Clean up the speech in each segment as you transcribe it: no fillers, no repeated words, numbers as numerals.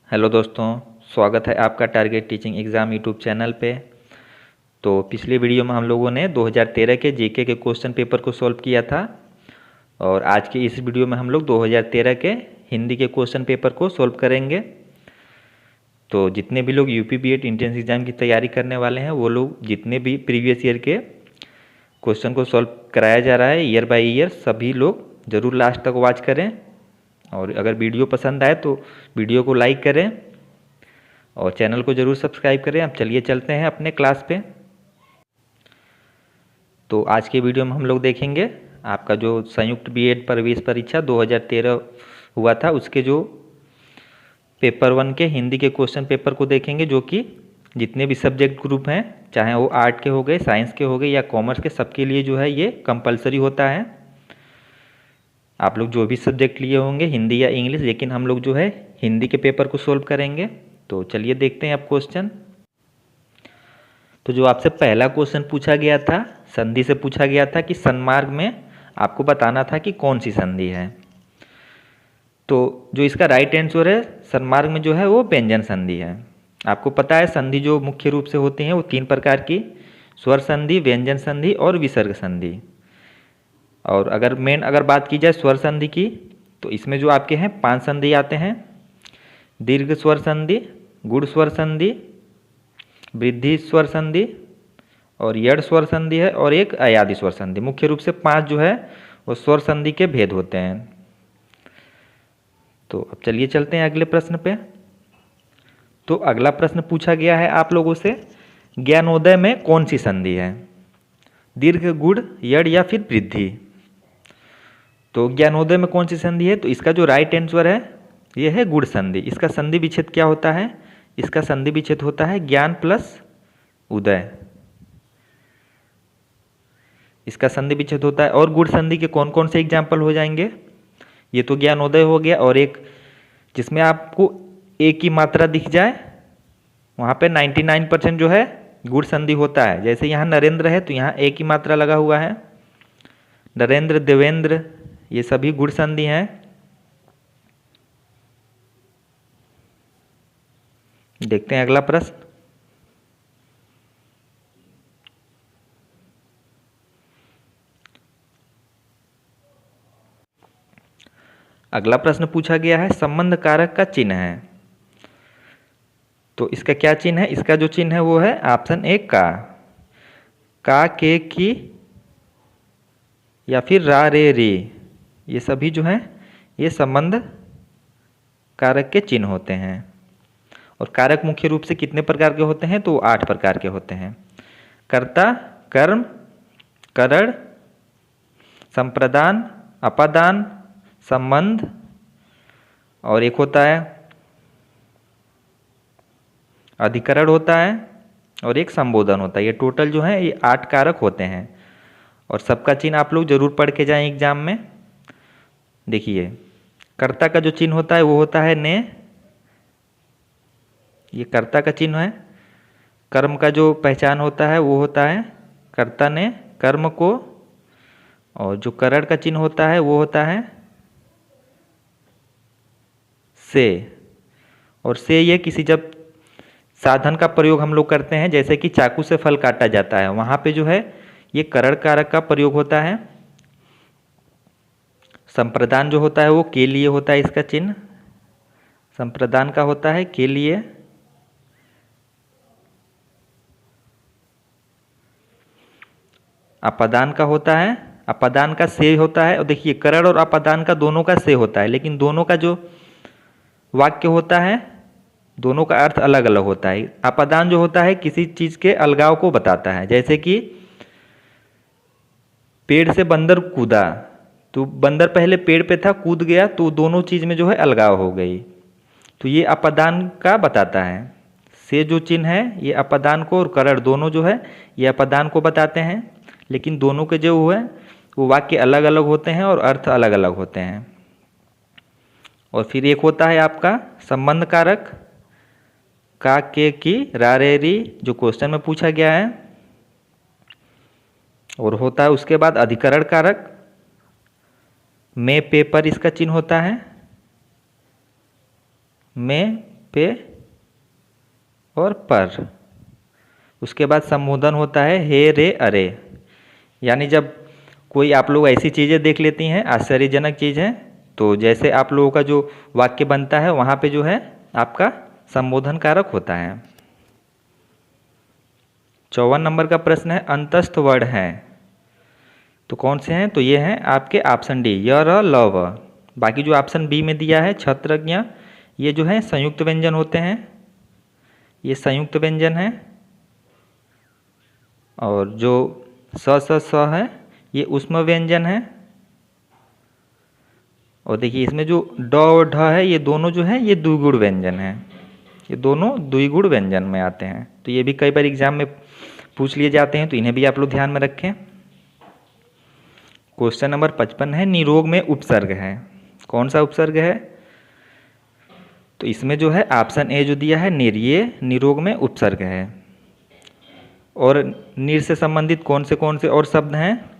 Hello दोस्तों, स्वागत है आपका target teaching exam YouTube channel पे। तो पिछली वीडियो में हम लोगों ने 2013 के जीके के क्वेश्चन पेपर को सॉल्व किया था और आज की इस वीडियो में हम लोग 2013 के हिंदी के क्वेश्चन पेपर को सॉल्व करेंगे। तो जितने भी लोग यूपी बीएड एंट्रेंस एग्ज़ाम की तैयारी करने वाले हैं वो लोग जितने भी प्रीवियस ईयर के क्वेश्चन को सॉल्व कराया जा रहा है ईयर बाय ईयर, सभी लोग ज़रूर लास्ट तक वॉच करें। और अगर वीडियो पसंद आए तो वीडियो को लाइक करें और चैनल को ज़रूर सब्सक्राइब करें। अब चलिए चलते हैं अपने क्लास पे। तो आज के वीडियो में हम लोग देखेंगे आपका जो संयुक्त बीएड प्रवेश परीक्षा 2013 हुआ था उसके जो पेपर 1 के हिंदी के क्वेश्चन पेपर को देखेंगे, जो कि जितने भी सब्जेक्ट ग्रुप हैं, चाहे वो आर्ट के हो गए, साइंस के हो गए या कॉमर्स के, सबके लिए जो है ये कंपलसरी होता है। आप लोग जो भी सब्जेक्ट लिए होंगे हिंदी या इंग्लिश, लेकिन हम लोग जो है हिंदी के पेपर को सॉल्व करेंगे। तो चलिए देखते हैं अब क्वेश्चन। तो जो आपसे पहला क्वेश्चन पूछा गया था, संधि से पूछा गया था कि सन्मार्ग में आपको बताना था कि कौन सी संधि है। तो जो इसका राइट आंसर है सन्मार्ग में जो है वो व्यंजन संधि है। आपको पता है संधि जो मुख्य रूप से होती हैं वो 3 प्रकार की, स्वर संधि, व्यंजन संधि और विसर्ग संधि। और अगर बात की जाए स्वर संधि की, तो इसमें जो आपके हैं 5 संधि आते हैं। दीर्घ स्वर संधि, गुण स्वर संधि, वृद्धि स्वर संधि और यड़ स्वर संधि है और एक अयादि स्वर संधि। मुख्य रूप से 5 जो है वो स्वर संधि के भेद होते हैं। तो अब चलिए चलते हैं अगले प्रश्न पे। तो अगला प्रश्न पूछा गया है आप लोगों से, ज्ञानोदय में कौन सी संधि है, दीर्घ, गुण, यड़ या फिर वृद्धि। तो ज्ञानोदय में कौन सी संधि है, तो इसका जो राइट आंसर है ये है गुण संधि। इसका संधि विच्छेद क्या होता है, इसका संधि विच्छेद होता है ज्ञान प्लस उदय। इसका संधि विच्छेद होता है। और गुण संधि के कौन कौन से एग्जाम्पल हो जाएंगे, ये तो ज्ञानोदय हो गया, और एक जिसमें आपको एक की मात्रा दिख जाए वहाँ पे 99% जो है गुण संधि होता है। जैसे यहाँ नरेंद्र है तो यहाँ एक की मात्रा लगा हुआ है, नरेंद्र, देवेंद्र, ये सभी गुण संधि हैं। देखते हैं अगला प्रश्न। अगला प्रश्न पूछा गया है संबंध कारक का चिन्ह है। तो इसका क्या चिन्ह है, इसका जो चिन्ह है वो है ऑप्शन ए का, के, की या फिर रा, रे, रे, ये सभी जो हैं ये संबंध कारक के चिन्ह होते हैं। और कारक मुख्य रूप से कितने प्रकार के होते हैं, तो 8 प्रकार के होते हैं। कर्ता, कर्म, करण, संप्रदान, अपादान, संबंध और एक होता है अधिकरण होता है और एक संबोधन होता है। ये टोटल जो है ये 8 कारक होते हैं और सबका चिन्ह आप लोग जरूर पढ़ के जाएं एग्जाम में। देखिए कर्ता का जो चिन्ह होता है वो होता है ने, ये कर्ता का चिन्ह है। कर्म का जो पहचान होता है वो होता है कर्ता ने कर्म को, और जो करण का चिन्ह होता है वो होता है से। और से ये किसी जब साधन का प्रयोग हम लोग करते हैं, जैसे कि चाकू से फल काटा जाता है, वहाँ पे जो है ये करण कारक का प्रयोग होता है। संप्रदान जो होता है वो के लिए होता है, इसका चिन्ह संप्रदान का होता है के लिए। अपादान का होता है, अपादान का से होता है। और देखिए करण और अपादान का दोनों का से होता है, लेकिन दोनों का जो वाक्य होता है दोनों का अर्थ अलग अलग होता है। अपादान जो होता है किसी चीज के अलगाव को बताता है, जैसे कि पेड़ से बंदर कूदा, तो बंदर पहले पेड़ पे था, कूद गया, तो दोनों चीज में जो है अलगाव हो गई, तो ये अपादान का बताता है। से जो चिन्ह है ये अपादान को और करण दोनों जो है ये अपादान को बताते हैं, लेकिन दोनों के जो है वो वाक्य अलग अलग होते हैं और अर्थ अलग अलग होते हैं। और फिर एक होता है आपका संबंध कारक का, के, की, रा, रे, री, जो क्वेश्चन में पूछा गया है। और होता है उसके बाद अधिकरण कारक, में, पे, पर, इसका चिन्ह होता है। में पे और पर। उसके बाद संबोधन होता है हे रे अरे। यानी जब कोई आप लोग ऐसी चीज़ें देख लेती हैं, आश्चर्यजनक चीज़ है, तो जैसे आप लोगों का जो वाक्य बनता है वहाँ पे जो है आपका संबोधन कारक होता है। 54 नंबर का प्रश्न है अंतस्थ वर्ण हैं तो कौन से हैं? तो ये हैं आपके ऑप्शन डी य र ल व। बाकी जो ऑप्शन बी में दिया है छत्रज्ञ, ये जो है संयुक्त व्यंजन होते हैं, ये संयुक्त व्यंजन है। और जो स है ये ऊष्म व्यंजन है। और देखिए इसमें जो ड और ढ है ये दोनों जो है ये द्विगुण व्यंजन है, ये दोनों द्विगुण व्यंजन में आते हैं। तो ये भी कई बार एग्जाम में पूछ लिए जाते हैं, तो इन्हें भी आप लोग ध्यान में रखें। क्वेश्चन नंबर 55 है निरोग में उपसर्ग है। कौन सा उपसर्ग है? तो इसमें जो है ऑप्शन ए जो दिया है निर, ये निरोग में उपसर्ग है। और निर से संबंधित कौन से और शब्द हैं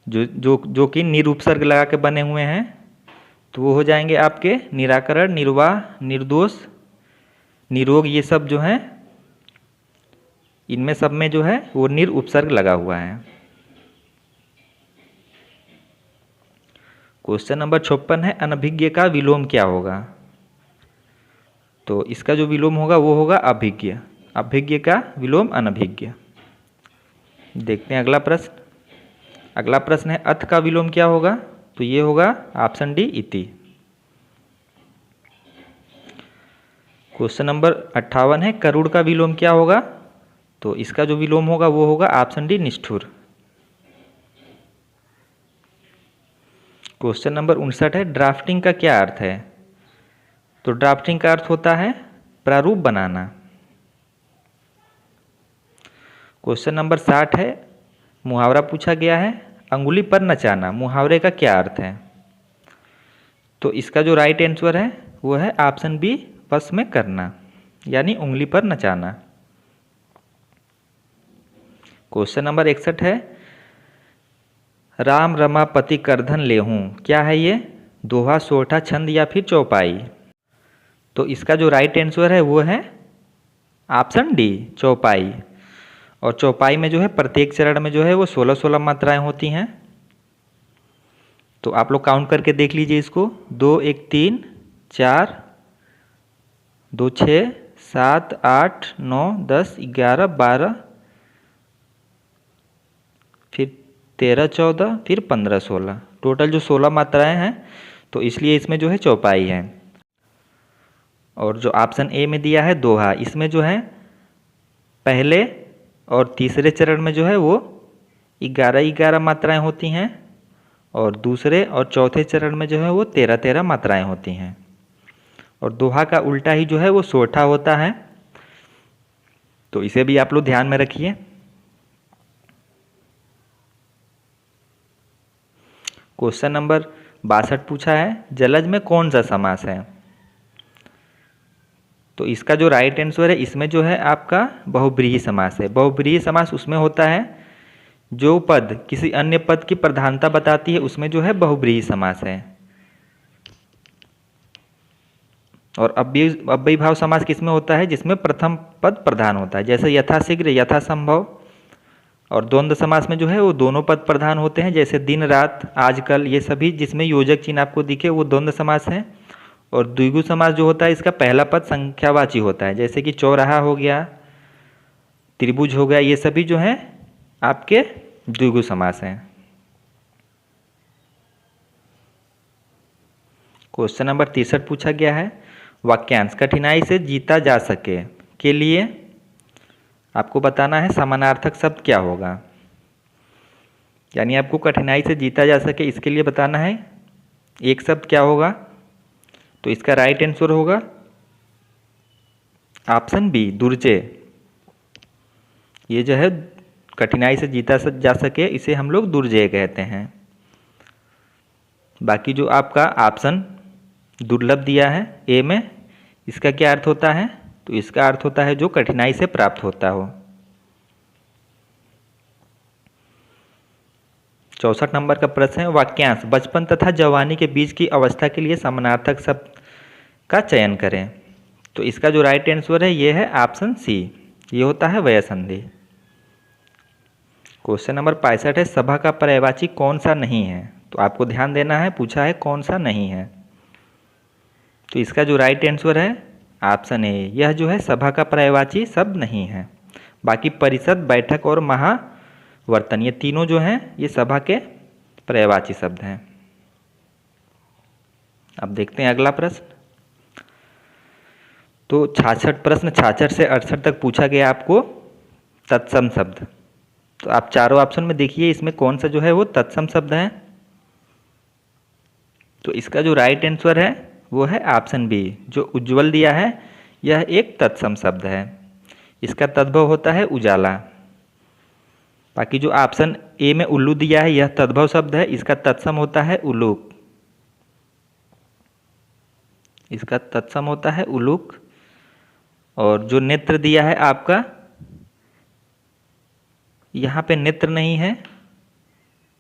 जो जो जो कि निर उपसर्ग लगा के बने हुए हैं? तो वो हो जाएंगे आपके निराकरण, निर्वाह, निर्दोष, निरोग। ये सब जो हैं इनमें सब में जो है वो निर उपसर्ग लगा हुआ है। क्वेश्चन नंबर 56 है अनभिज्ञ का विलोम क्या होगा? तो इसका जो विलोम होगा वो होगा अभिज्ञ। अभिज्ञ का विलोम अनभिज्ञ। देखते हैं अगला प्रश्न। अगला प्रश्न है अथ का विलोम क्या होगा? तो ये होगा ऑप्शन डी इति। क्वेश्चन नंबर 58 है करुण का विलोम क्या होगा? तो इसका जो विलोम होगा वो होगा ऑप्शन डी निष्ठुर। क्वेश्चन नंबर 59 है ड्राफ्टिंग का क्या अर्थ है? तो ड्राफ्टिंग का अर्थ होता है प्रारूप बनाना। क्वेश्चन नंबर 60 है मुहावरा पूछा गया है अंगुली पर नचाना, मुहावरे का क्या अर्थ है? तो इसका जो राइट आंसर है वो है ऑप्शन बी वश में करना, यानी उंगली पर नचाना। क्वेश्चन नंबर 61 है राम रमापति करधन लेहूं, क्या है ये? दोहा, सोठा, छंद या फिर चौपाई? तो इसका जो राइट आंसर है वो है ऑप्शन डी चौपाई। और चौपाई में जो है प्रत्येक चरण में जो है वो 16-16 मात्राएं होती हैं। तो आप लोग काउंट करके देख लीजिए इसको, 2 1 3 4 2 6 7 8 9 10 11 12 फिर 13 14 फिर 15 16, टोटल जो 16 मात्राएं हैं। तो इसलिए इसमें जो है चौपाई है। और जो ऑप्शन ए में दिया है दोहा, इसमें जो है पहले और तीसरे चरण में जो है वो 11-11 मात्राएं होती हैं, और दूसरे और चौथे चरण में जो है वो 13-13 मात्राएं होती हैं। और दोहा का उल्टा ही जो है वो सोठा होता है। तो इसे भी आप लोग ध्यान में रखिए। क्वेश्चन नंबर 62 पूछा है जलज में कौन सा समास है? तो इसका जो राइट आंसर है इसमें जो है आपका बहुब्रीहि समास है। बहुब्रीहि समास उसमें होता है जो पद किसी अन्य पद की प्रधानता बताती है, उसमें जो है बहुब्रीहि समास है। और अव्ययी भाव समास किसमें होता है? जिसमें प्रथम पद प्रधान होता है, जैसे यथाशीघ्र, यथासंभव। और द्वंद्व समास में जो है वो दोनों पद प्रधान होते हैं, जैसे दिन रात, आजकल, ये सभी जिसमें योजक चिन्ह आपको दिखे वो द्वंद्व समास है। और द्विगु समास जो होता है इसका पहला पद संख्यावाची होता है, जैसे कि चौराहा हो गया, त्रिभुज हो गया, ये सभी जो हैं आपके द्विगु समास हैं। क्वेश्चन नंबर 63 पूछा गया है वाक्यांश कठिनाई से जीता जा सके के लिए आपको बताना है समानार्थक शब्द क्या होगा। यानी आपको कठिनाई से जीता जा सके इसके लिए बताना है एक शब्द क्या होगा। तो इसका राइट आंसर होगा ऑप्शन बी दुर्जय। ये जो है कठिनाई से जीता जा सके इसे हम लोग दुर्जय कहते हैं। बाकी जो आपका ऑप्शन दुर्लभ दिया है ए में, इसका क्या अर्थ होता है? तो इसका अर्थ होता है जो कठिनाई से प्राप्त होता हो। 64 नंबर का प्रश्न है वाक्यांश बचपन तथा जवानी के बीच की अवस्था के लिए समानार्थक शब्द का चयन करें। तो इसका जो राइट आंसर है ये है ऑप्शन सी, ये होता है वय संधि। क्वेश्चन नंबर 65 है, सभा का पर्यायवाची कौन सा नहीं है। तो आपको ध्यान देना है, पूछा है कौन सा नहीं है। तो इसका जो राइट आंसर है ऑप्शन ए, यह जो है सभा का पर्यायवाची शब्द नहीं है। बाकी परिषद, बैठक और महावर्तन ये तीनों जो हैं ये सभा के पर्यायवाची शब्द हैं। अब देखते हैं अगला प्रश्न। तो 66 प्रश्न 66 से 68 तक पूछा गया आपको तत्सम शब्द। तो आप चारों ऑप्शन में देखिए इसमें कौन सा जो है वो तत्सम शब्द है। तो इसका जो राइट आंसर है वो है ऑप्शन बी, जो उज्ज्वल दिया है यह एक तत्सम शब्द है। इसका तद्भव होता है उजाला। बाकी जो ऑप्शन ए में उल्लू दिया है यह तद्भव शब्द है, इसका तत्सम होता है उलूक। इसका तत्सम होता है उलूक। और जो नेत्र दिया है आपका, यहाँ पे नेत्र नहीं है,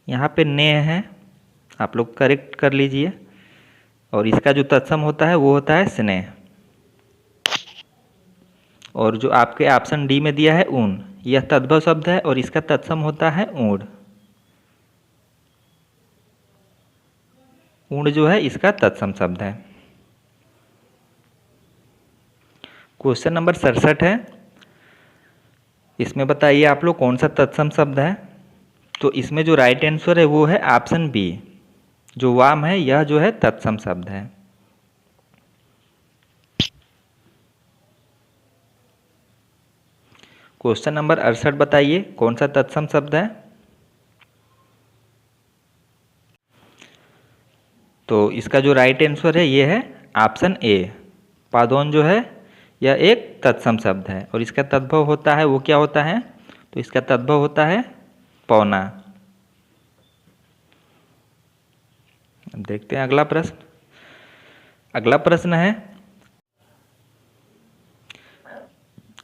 यहाँ पे ने है, आप लोग करेक्ट कर लीजिए। और इसका जो तत्सम होता है वो होता है स्नेह। और जो आपके ऑप्शन डी में दिया है ऊन, यह तद्भव शब्द है और इसका तत्सम होता है ऊढ़। ऊढ़ जो है इसका तत्सम शब्द है। क्वेश्चन नंबर 67 है, इसमें बताइए आप लोग कौन सा तत्सम शब्द है। तो इसमें जो राइट आंसर है वो है ऑप्शन बी, जो वाम है यह जो है तत्सम शब्द है। क्वेश्चन नंबर 68 बताइए कौन सा तत्सम शब्द है। तो इसका जो राइट आंसर है ये है ऑप्शन ए, पादोन जो है यह एक तत्सम शब्द है और इसका तद्भव होता है वो क्या होता है। तो इसका तद्भव होता है पौना। अब देखते हैं अगला प्रश्न। अगला प्रश्न है,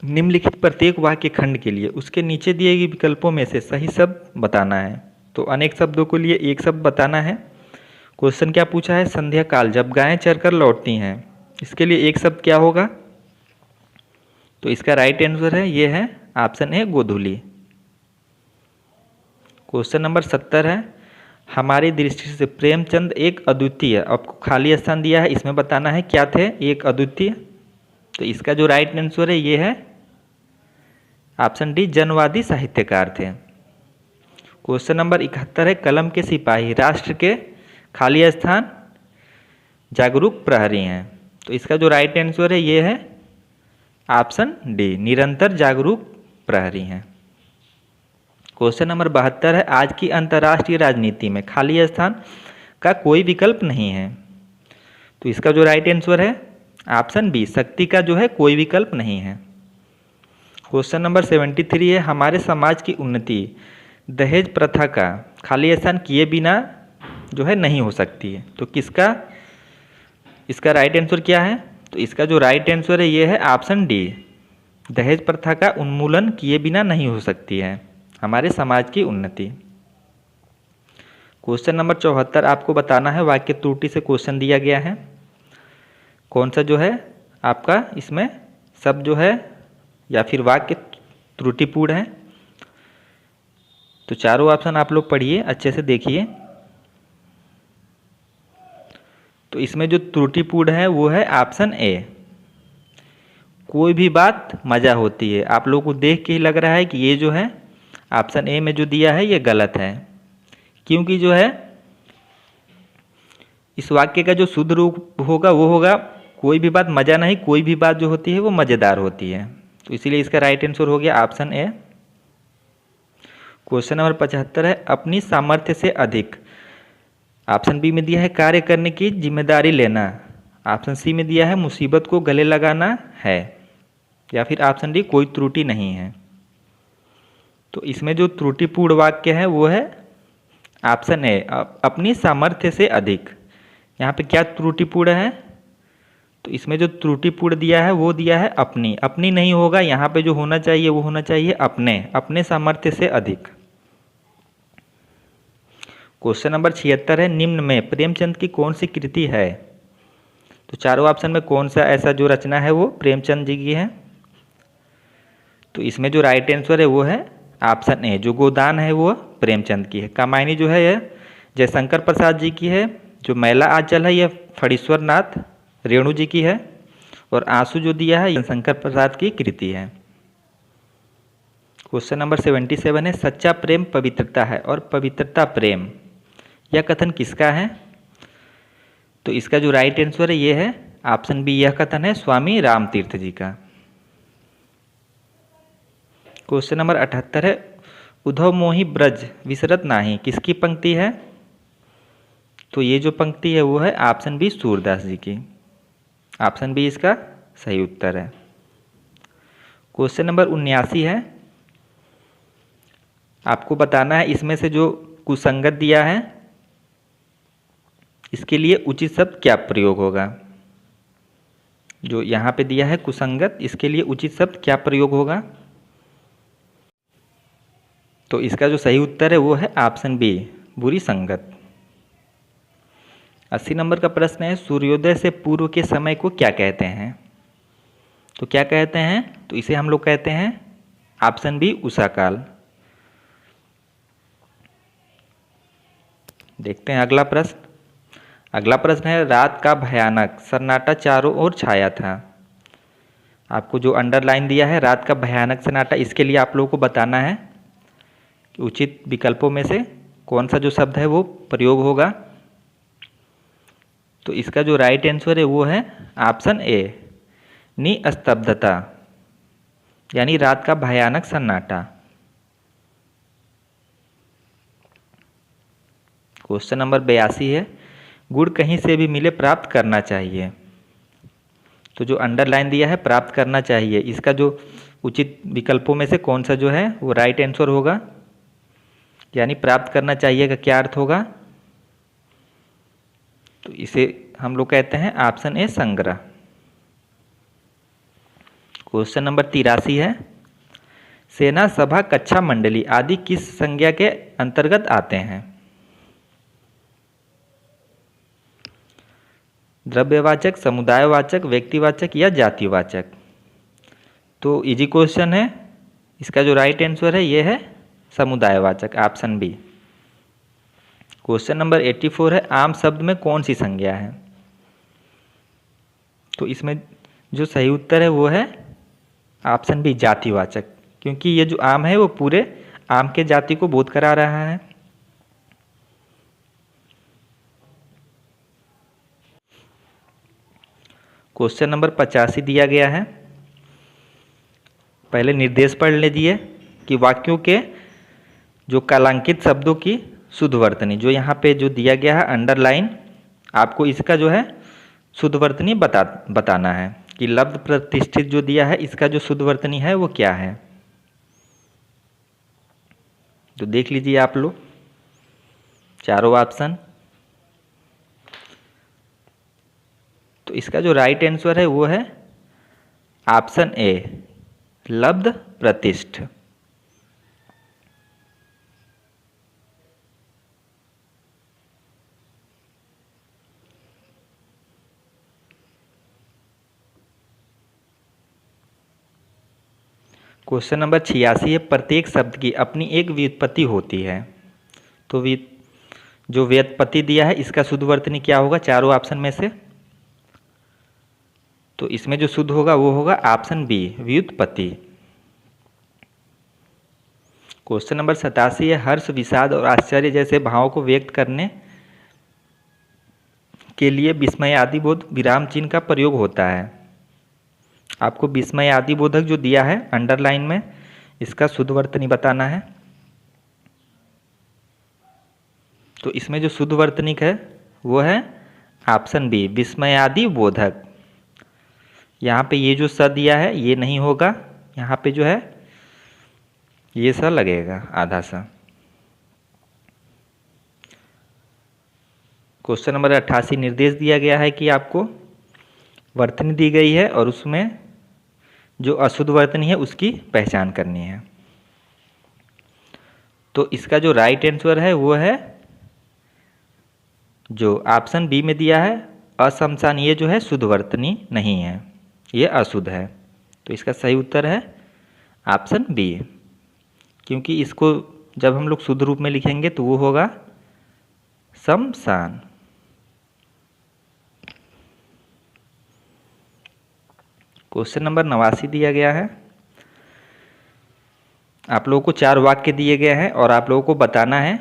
निम्नलिखित प्रत्येक वाक्य खंड के लिए उसके नीचे दिए गए विकल्पों में से सही शब्द बताना है। तो अनेक शब्दों के लिए एक शब्द बताना है। क्वेश्चन क्या पूछा है, संध्या काल जब गायें चरकर लौटती हैं, इसके लिए एक शब्द क्या होगा। तो इसका राइट आंसर है ये है ऑप्शन ए गोधूली। क्वेश्चन नंबर 70 है, हमारी दृष्टि से प्रेमचंद एक अद्वितीय, आपको खाली स्थान दिया है इसमें बताना है क्या थे एक अद्वितीय। तो इसका जो राइट आंसर है ये है ऑप्शन डी, जनवादी साहित्यकार थे। क्वेश्चन नंबर 71 है, कलम के सिपाही राष्ट्र के खाली स्थान जागरूक प्रहरी हैं। तो इसका जो राइट आंसर है ये है ऑप्शन डी, निरंतर जागरूक प्रहरी हैं। क्वेश्चन नंबर 72 है, आज की अंतर्राष्ट्रीय राजनीति में खाली स्थान का कोई विकल्प नहीं है। तो इसका जो राइट आंसर है ऑप्शन बी, शक्ति का जो है कोई विकल्प नहीं है। क्वेश्चन नंबर 73 है, हमारे समाज की उन्नति दहेज प्रथा का खाली स्थान किए बिना जो है नहीं हो सकती है। तो किसका, इसका राइट आंसर क्या है। तो इसका जो राइट आंसर है ये है ऑप्शन डी, दहेज प्रथा का उन्मूलन किए बिना नहीं हो सकती है हमारे समाज की उन्नति। क्वेश्चन नंबर 74 आपको बताना है, वाक्य त्रुटि से क्वेश्चन दिया गया है। कौन सा जो है आपका इसमें शब्द जो है या फिर वाक्य त्रुटिपूर्ण है। तो चारों ऑप्शन आप लोग पढ़िए, अच्छे से देखिए। तो इसमें जो त्रुटिपूर्ण है वो है ऑप्शन ए, कोई भी बात मजा होती है। आप लोगों को देख के ही लग रहा है कि ये जो है ऑप्शन ए में जो दिया है ये गलत है, क्योंकि जो है इस वाक्य का जो शुद्ध रूप होगा वो होगा कोई भी बात मजा नहीं, कोई भी बात जो होती है वो मज़ेदार होती है। तो इसीलिए इसका राइट आंसर हो गया ऑप्शन ए। क्वेश्चन नंबर 75 है, अपनी सामर्थ्य से अधिक। ऑप्शन बी में दिया है कार्य करने की जिम्मेदारी लेना। ऑप्शन सी में दिया है मुसीबत को गले लगाना है, या फिर ऑप्शन डी कोई त्रुटि नहीं है। तो इसमें जो त्रुटिपूर्ण वाक्य है वो है ऑप्शन ए, अपनी सामर्थ्य से अधिक। यहाँ पे क्या त्रुटिपूर्ण है। तो इसमें जो त्रुटिपूर्ण दिया है वो दिया है अपनी, अपनी नहीं होगा, यहाँ पे जो होना चाहिए वो होना चाहिए अपने, अपने सामर्थ्य से अधिक। क्वेश्चन नंबर 76 है, निम्न में प्रेमचंद की कौन सी कृति है। तो चारों ऑप्शन में कौन सा ऐसा जो रचना है वो प्रेमचंद जी की है? तो इसमें जो राइट आंसर है वो है ऑप्शन ए, जो गोदान है वो प्रेमचंद की है। कामायनी जो है यह जयशंकर प्रसाद जी की है। जो मैला आंचल है यह फणीश्वर नाथ रेणु जी की है। और आंसू जो दिया है जयशंकर प्रसाद की कृति है। क्वेश्चन नंबर 77 है, सच्चा प्रेम पवित्रता है और पवित्रता प्रेम, यह कथन किसका है? तो इसका जो राइट आंसर है ये है ऑप्शन बी, यह कथन है स्वामी रामतीर्थ जी का। क्वेश्चन नंबर 78 है, उद्धव मोहि ब्रज विसरत नाही, किसकी पंक्ति है? तो ये जो पंक्ति है वो है ऑप्शन बी, सूरदास जी की। ऑप्शन बी इसका सही उत्तर है। क्वेश्चन नंबर 79 है, आपको बताना है इसमें से जो कुसंगत दिया है इसके लिए उचित शब्द क्या प्रयोग होगा। जो यहाँ पे दिया है कुसंगत, इसके लिए उचित शब्द क्या प्रयोग होगा? तो इसका जो सही उत्तर है वो है ऑप्शन बी, बुरी संगत। 80 नंबर का प्रश्न है, सूर्योदय से पूर्व के समय को क्या कहते हैं? तो क्या कहते हैं? तो इसे हम लोग कहते हैं ऑप्शन बी, उषा काल। देखते हैं अगला प्रश्न। अगला प्रश्न है, रात का भयानक सन्नाटा चारों ओर छाया था। आपको जो अंडरलाइन दिया है रात का भयानक सन्नाटा, इसके लिए आप लोगों को बताना है कि उचित विकल्पों में से कौन सा जो शब्द है वो प्रयोग होगा। तो इसका जो राइट आंसर है वो है ऑप्शन ए, निस्तब्धता, यानी रात का भयानक सन्नाटा। क्वेश्चन नंबर 82 है, गुड़ कहीं से भी मिले प्राप्त करना चाहिए। तो जो अंडरलाइन दिया है प्राप्त करना चाहिए, इसका जो उचित विकल्पों में से कौन सा जो है वो राइट आंसर होगा, यानी प्राप्त करना चाहिए का क्या अर्थ होगा? तो इसे हम लोग कहते हैं ऑप्शन ए, संग्रह। क्वेश्चन नंबर 83 है, सेना सभा कक्षा मंडली आदि किस संज्ञा के अंतर्गत आते हैं? द्रव्यवाचक, समुदायवाचक, व्यक्तिवाचक या जातिवाचक? तो इजी क्वेश्चन है, इसका जो राइट आंसर है ये है समुदायवाचक, ऑप्शन बी। क्वेश्चन नंबर 84 है, आम शब्द में कौन सी संज्ञा है? तो इसमें जो सही उत्तर है वो है ऑप्शन बी, जातिवाचक, क्योंकि ये जो आम है वो पूरे आम के जाति को बोध करा रहा है। क्वेश्चन नंबर 85 दिया गया है। पहले निर्देश पढ़ लीजिए कि वाक्यों के जो कालांकित शब्दों की शुद्ध वर्तनी, जो यहाँ पे जो दिया गया है अंडरलाइन, आपको इसका जो है शुद्ध वर्तनी बताना है कि लब्ध प्रतिष्ठित जो दिया है इसका जो शुद्ध वर्तनी है वो क्या है। तो देख लीजिए आप लोग चारों ऑप्शन। तो इसका जो राइट आंसर है वो है ऑप्शन ए, लब्ध प्रतिष्ठ। क्वेश्चन नंबर 86 है, प्रत्येक शब्द की अपनी एक व्युत्पत्ति होती है। तो जो व्युत्पत्ति दिया है इसका शुद्ध वर्तनी क्या होगा चारों ऑप्शन में से? तो इसमें जो शुद्ध होगा वो होगा ऑप्शन बी, व्युत्पत्ति। क्वेश्चन नंबर 87 है, हर्ष, विषाद और आश्चर्य जैसे भावों को व्यक्त करने के लिए विस्मय आदि बोध विराम चिन्ह का प्रयोग होता है। आपको विस्मय आदि बोधक जो दिया है अंडरलाइन में, इसका शुद्ध वर्तनी बताना है। तो इसमें जो शुद्ध वर्तनिक है वो है ऑप्शन बी, विस्मय आदि बोधक। यहाँ पे ये जो स दिया है ये नहीं होगा, यहाँ पे जो है ये सा लगेगा, आधा सा। क्वेश्चन नंबर 88 निर्देश दिया गया है कि आपको वर्तनी दी गई है और उसमें जो अशुद्ध वर्तनी है उसकी पहचान करनी है। तो इसका जो राइट आंसर है वो है जो ऑप्शन बी में दिया है, अशमशान ये जो है शुद्धवर्तनी नहीं है, ये अशुद्ध है। तो इसका सही उत्तर है ऑप्शन बी, क्योंकि इसको जब हम लोग शुद्ध रूप में लिखेंगे तो वो होगा शमशान। क्वेश्चन नंबर 89 दिया गया है। आप लोगों को 4 वाक्य दिए गए हैं और आप लोगों को बताना है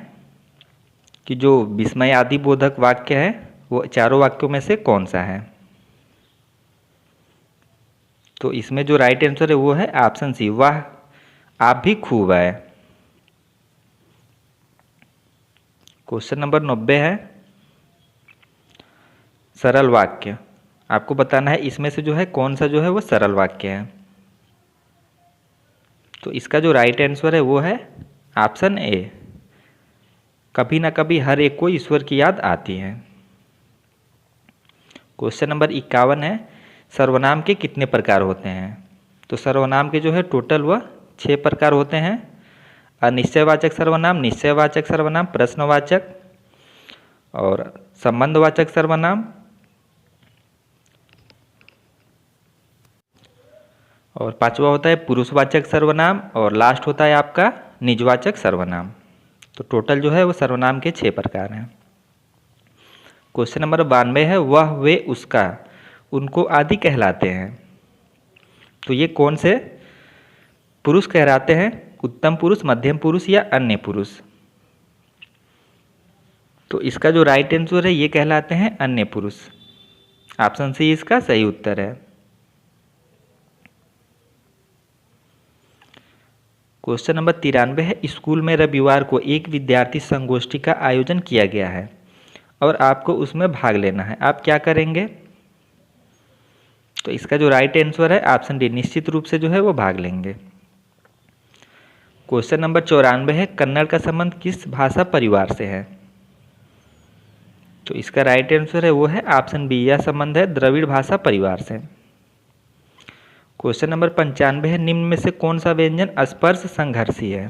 कि जो विस्मय आदि बोधक वाक्य है वो चारों वाक्यों में से कौन सा है। तो इसमें जो राइट आंसर है वो है ऑप्शन सी, वाह आप भी खूब आए। क्वेश्चन नंबर 90 है, सरल वाक्य। आपको बताना है इसमें से जो है कौन सा जो है वो सरल वाक्य है। तो इसका जो राइट आंसर है वो है ऑप्शन ए, कभी ना कभी हर एक को ईश्वर की याद आती है। क्वेश्चन नंबर 51 है, सर्वनाम के कितने प्रकार होते हैं। तो सर्वनाम के जो है टोटल वह 6 प्रकार होते हैं। अनिश्चयवाचक सर्वनाम, निश्चयवाचक सर्वनाम, प्रश्नवाचक और संबंधवाचक सर्वनाम, और 5वां होता है पुरुषवाचक सर्वनाम, और लास्ट होता है आपका निजवाचक सर्वनाम। तो टोटल जो है वो सर्वनाम के 6 प्रकार हैं। क्वेश्चन नंबर 92 है, वह वे उसका उनको आदि कहलाते हैं। तो ये कौन से पुरुष कहलाते हैं, उत्तम पुरुष, मध्यम पुरुष या अन्य पुरुष। तो इसका जो राइट आंसर है ये कहलाते हैं अन्य पुरुष। ऑप्शन सी इसका सही उत्तर है। क्वेश्चन नंबर 93 है, स्कूल में रविवार को एक विद्यार्थी संगोष्ठी का आयोजन किया गया है और आपको उसमें भाग लेना है, आप क्या करेंगे। तो इसका जो राइट आंसर है ऑप्शन डी, निश्चित रूप से जो है वो भाग लेंगे। क्वेश्चन नंबर 94 है, कन्नड़ का संबंध किस भाषा परिवार से है। तो इसका राइट आंसर है वो है ऑप्शन बी, यह संबंध है द्रविड़ भाषा परिवार से। क्वेश्चन नंबर 95 है, निम्न में से कौन सा व्यंजन स्पर्श संघर्षी है।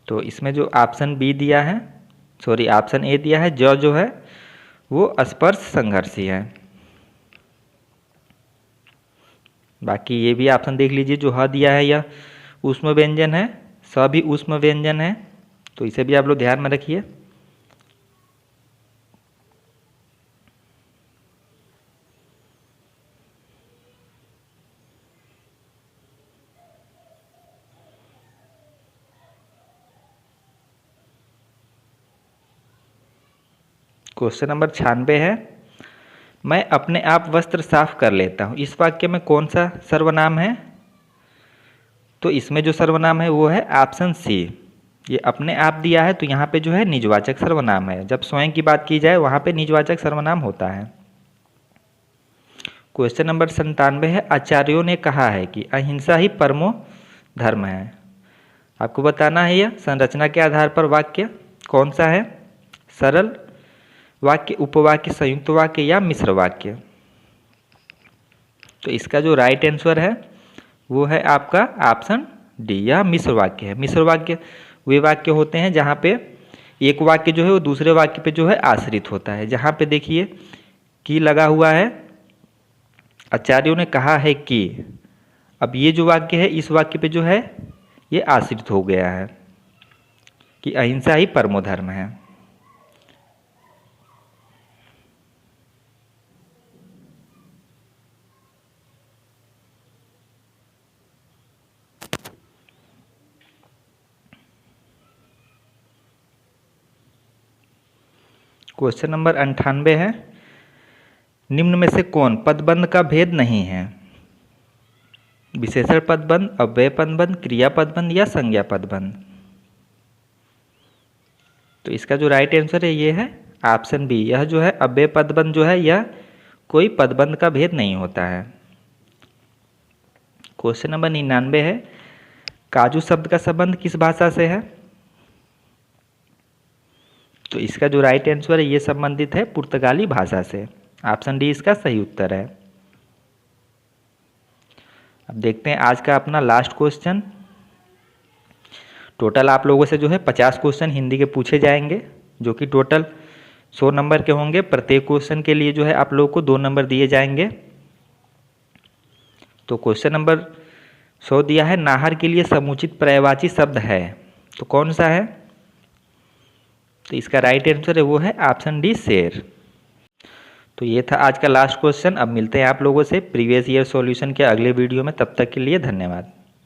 तो इसमें जो ऑप्शन बी दिया है, सॉरी ऑप्शन ए दिया है, जो है वो स्पर्श संघर्षी है। बाकी ये भी ऑप्शन देख लीजिए, जो ह दिया है यह ऊष्म व्यंजन है, स भी ऊष्म व्यंजन है, तो इसे भी आप लोग ध्यान में रखिए। क्वेश्चन नंबर 96 है, मैं अपने आप वस्त्र साफ कर लेता हूँ, इस वाक्य में कौन सा सर्वनाम है। तो इसमें जो सर्वनाम है वो है ऑप्शन सी, ये अपने आप दिया है तो यहाँ पे जो है निजवाचक सर्वनाम है। जब स्वयं की बात की जाए वहाँ पे निजवाचक सर्वनाम होता है। क्वेश्चन नंबर 97 है, आचार्यों ने कहा है कि अहिंसा ही परमो धर्म है। आपको बताना है यह संरचना के आधार पर वाक्य कौन सा है, सरल वाक्य, उपवाक्य, संयुक्त वाक्य या मिश्र वाक्य। तो इसका जो राइट आंसर है वो है आपका ऑप्शन डी, यह मिश्र वाक्य है। मिश्र वाक्य वे वाक्य होते हैं जहाँ पे एक वाक्य जो है वो दूसरे वाक्य पे जो है आश्रित होता है। जहाँ पे देखिए कि लगा हुआ है, आचार्यों ने कहा है कि, अब ये जो वाक्य है इस वाक्य पे जो है ये आश्रित हो गया है कि अहिंसा ही परमो धर्म है। क्वेश्चन नंबर 98 है, निम्न में से कौन पदबंध का भेद नहीं है। विशेषण पदबंध, अव्यय पदबंध, क्रिया पदबंध या संज्ञा पदबंध। तो इसका जो राइट आंसर है ये है ऑप्शन बी, यह जो है अव्यय पदबंध जो है यह कोई पदबंध का भेद नहीं होता है। क्वेश्चन नंबर 99 है, काजू शब्द का संबंध किस भाषा से है। तो इसका जो राइट आंसर है ये संबंधित है पुर्तगाली भाषा से। ऑप्शन डी इसका सही उत्तर है। अब देखते हैं आज का अपना लास्ट क्वेश्चन। टोटल आप लोगों से जो है 50 क्वेश्चन हिंदी के पूछे जाएंगे, जो कि टोटल 100 नंबर के होंगे। प्रत्येक क्वेश्चन के लिए जो है आप लोगों को 2 नंबर दिए जाएंगे। तो क्वेश्चन नंबर 100 दिया है, नाहर के लिए समुचित पर्यायवाची शब्द है, तो कौन सा है? तो इसका राइट आंसर है वो है ऑप्शन डी, शेर। तो ये था आज का लास्ट क्वेश्चन। अब मिलते हैं आप लोगों से प्रीवियस ईयर सॉल्यूशन के अगले वीडियो में। तब तक के लिए धन्यवाद।